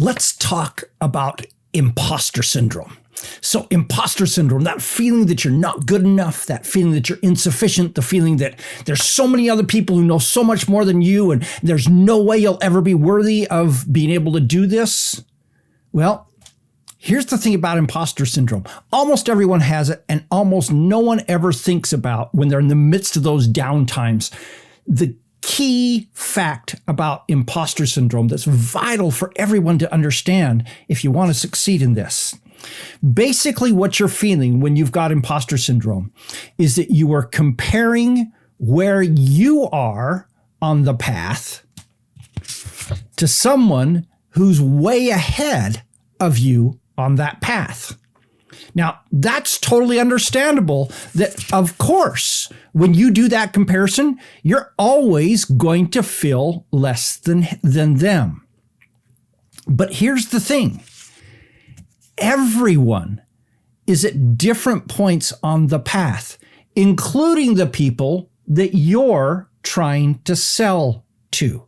let's talk about imposter syndrome. So imposter syndrome, that feeling that you're not good enough, that feeling that you're insufficient, the feeling that there's so many other people who know so much more than you and there's no way you'll ever be worthy of being able to do this. Well, here's the thing about imposter syndrome. Almost everyone has it, and almost no one ever thinks about when they're in the midst of those down times. The key fact about imposter syndrome that's vital for everyone to understand if you want to succeed in this. Basically, what you're feeling when you've got imposter syndrome is that you are comparing where you are on the path to someone who's way ahead of you on that path. Now, that's totally understandable that, of course, when you do that comparison, you're always going to feel less than them. But here's the thing. Everyone is at different points on the path, including the people that you're trying to sell to.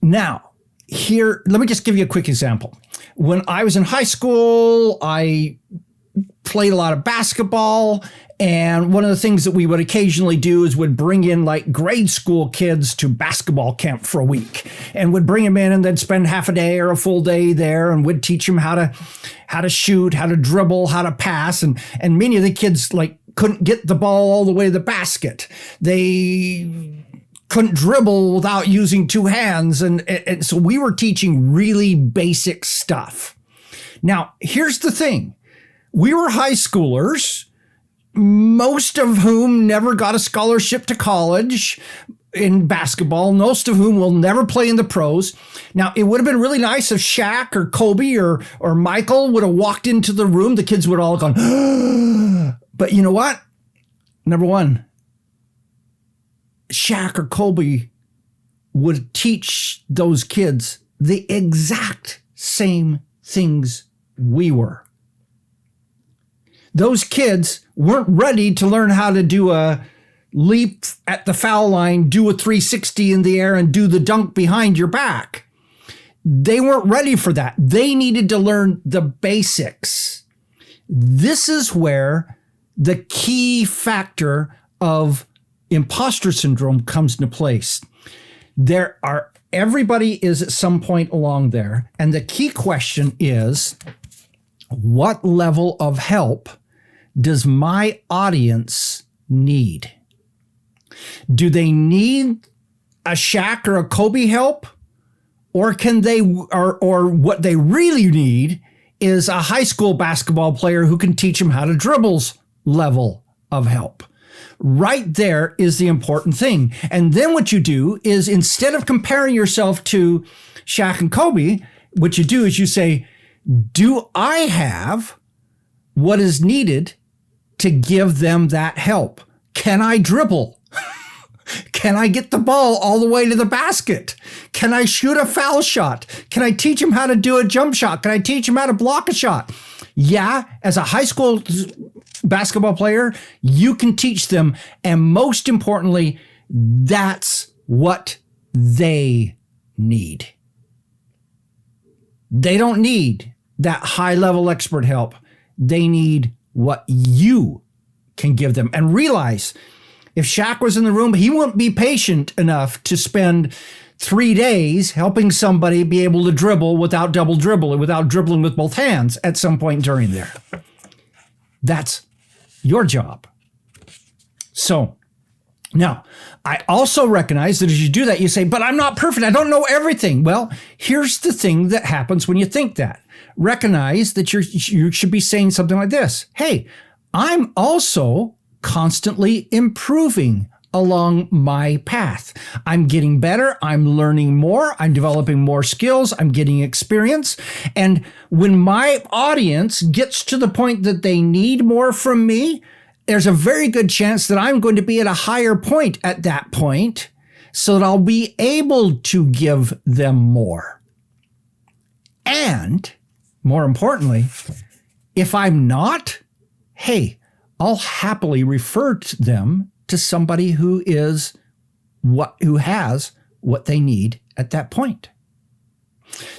Now, here, let me just give you a quick example. When I was in high school, I played a lot of basketball. And one of the things that we would occasionally do is would bring in like grade school kids to basketball camp for a week and would bring them in and they'd spend half a day or a full day there and would teach them how to shoot, how to dribble, how to pass. And many of the kids like couldn't get the ball all the way to the basket. They couldn't dribble without using two hands. And so we were teaching really basic stuff. Now, here's the thing. We were high schoolers, most of whom never got a scholarship to college in basketball, most of whom will never play in the pros. Now, it would have been really nice if Shaq or Kobe or Michael would have walked into the room. The kids would have all gone, but you know what? Number one, Shaq or Kobe would teach those kids the exact same things we were. Those kids weren't ready to learn how to do a leap at the foul line, do a 360 in the air, and do the dunk behind your back. They weren't ready for that. They needed to learn the basics. This is where the key factor of imposter syndrome comes into place. Everybody is at some point along there, and the key question is, what level of help does my audience need? Do they need a Shaq or a Kobe help? Or can they, or what they really need is a high school basketball player who can teach them how to dribbles level of help? Right there is the important thing. And then what you do is, instead of comparing yourself to Shaq and Kobe, what you do is you say, do I have what is needed to give them that help? Can I dribble? Can I get the ball all the way to the basket? Can I shoot a foul shot? Can I teach them how to do a jump shot? Can I teach them how to block a shot? Yeah, as a high school basketball player, you can teach them. And most importantly, that's what they need. They don't need that high-level expert help. They need what you can give them. And realize, if Shaq was in the room, he wouldn't be patient enough to spend 3 days helping somebody be able to dribble without double dribbling, without dribbling with both hands at some point during there. That's your job. So now, I also recognize that as you do that, you say, but I'm not perfect. I don't know everything. Well, here's the thing that happens when you think that. Recognize that you should be saying something like this. Hey, I'm also constantly improving along my path. I'm getting better. I'm learning more. I'm developing more skills. I'm getting experience. And when my audience gets to the point that they need more from me, there's a very good chance that I'm going to be at a higher point at that point, so that I'll be able to give them more. And more importantly, if I'm not, hey, I'll happily refer to them to somebody who has what they need at that point.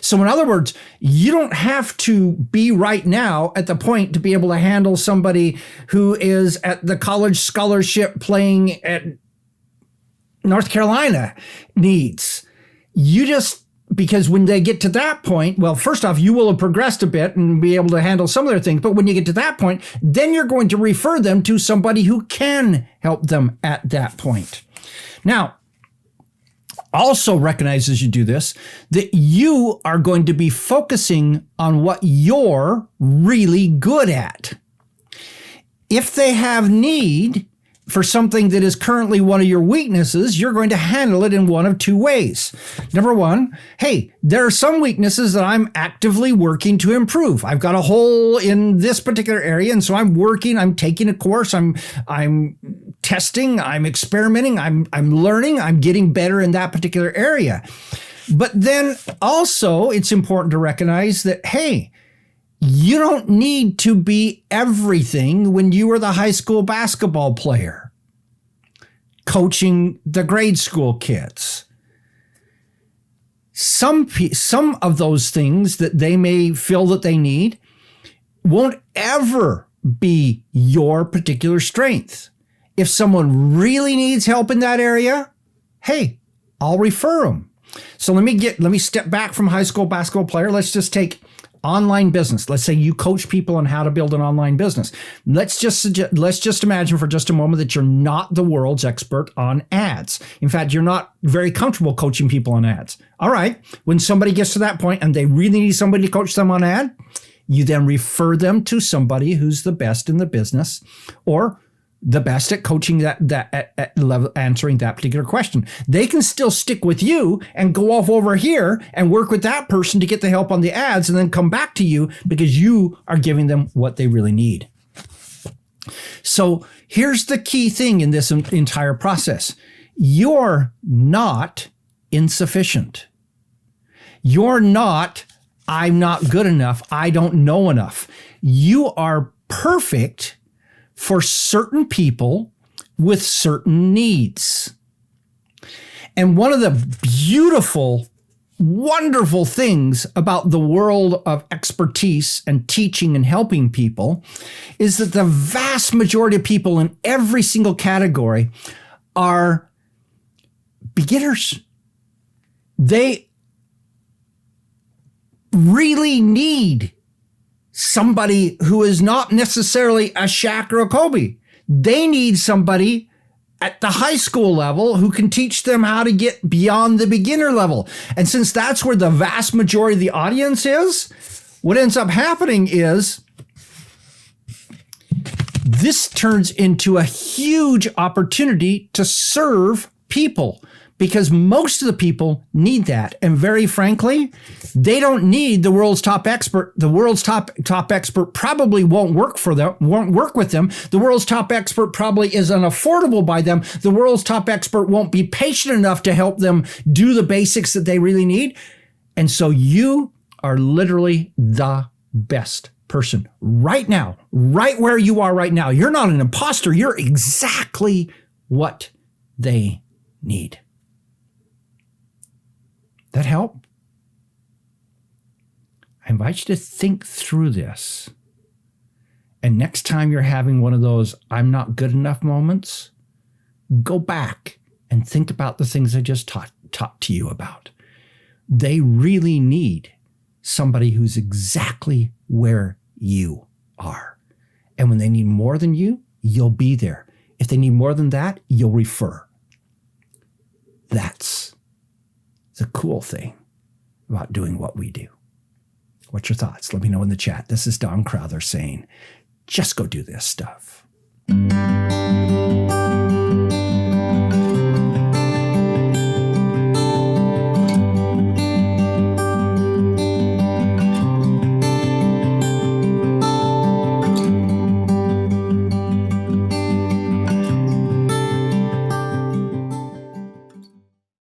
So in other words, you don't have to be right now at the point to be able to handle somebody who is at the college scholarship playing at North Carolina needs. Because when they get to that point, well, first off, you will have progressed a bit and be able to handle some of their things. But when you get to that point, then you're going to refer them to somebody who can help them at that point. Now, also recognize as you do this, that you are going to be focusing on what you're really good at. If they have need for something that is currently one of your weaknesses, you're going to handle it in one of two ways. Number one, hey, there are some weaknesses that I'm actively working to improve. I've got a hole in this particular area, and so I'm working, I'm taking a course, I'm testing, I'm experimenting, I'm learning, I'm getting better in that particular area. But then also it's important to recognize that, hey, you don't need to be everything when you were the high school basketball player, coaching the grade school kids. Some of those things that they may feel that they need won't ever be your particular strength. If someone really needs help in that area, hey, I'll refer them. So let me step back from high school basketball player. Let's just take online business. Let's say you coach people on how to build an online business. Let's just imagine for just a moment that you're not the world's expert on ads. In fact, you're not very comfortable coaching people on ads. All right. When somebody gets to that point and they really need somebody to coach them on ad, you then refer them to somebody who's the best in the business or the best at coaching at level, answering that particular question. They can still stick with you and go off over here and work with that person to get the help on the ads and then come back to you because you are giving them what they really need. So here's the key thing in this entire process. You're not insufficient. You're not, I'm not good enough. I don't know enough. You are perfect for certain people with certain needs. And one of the beautiful, wonderful things about the world of expertise and teaching and helping people is that the vast majority of people in every single category are beginners. They really need somebody who is not necessarily a Shaq or a Kobe. They need somebody at the high school level who can teach them how to get beyond the beginner level. And since that's where the vast majority of the audience is, what ends up happening is this turns into a huge opportunity to serve people, because most of the people need that. And very frankly, they don't need the world's top expert. The world's top expert probably won't work for them, won't work with them. The world's top expert probably is unaffordable by them. The world's top expert won't be patient enough to help them do the basics that they really need. And so you are literally the best person right now, right where you are right now. You're not an imposter. You're exactly what they need. That help? I invite you to think through this. And next time you're having one of those I'm not good enough moments, go back and think about the things I just taught to you about. They really need somebody who's exactly where you are. And when they need more than you, you'll be there. If they need more than that, you'll refer. That's the cool thing about doing what we do. What's your thoughts? Let me know in the chat. This is Don Crowther saying, just go do this stuff.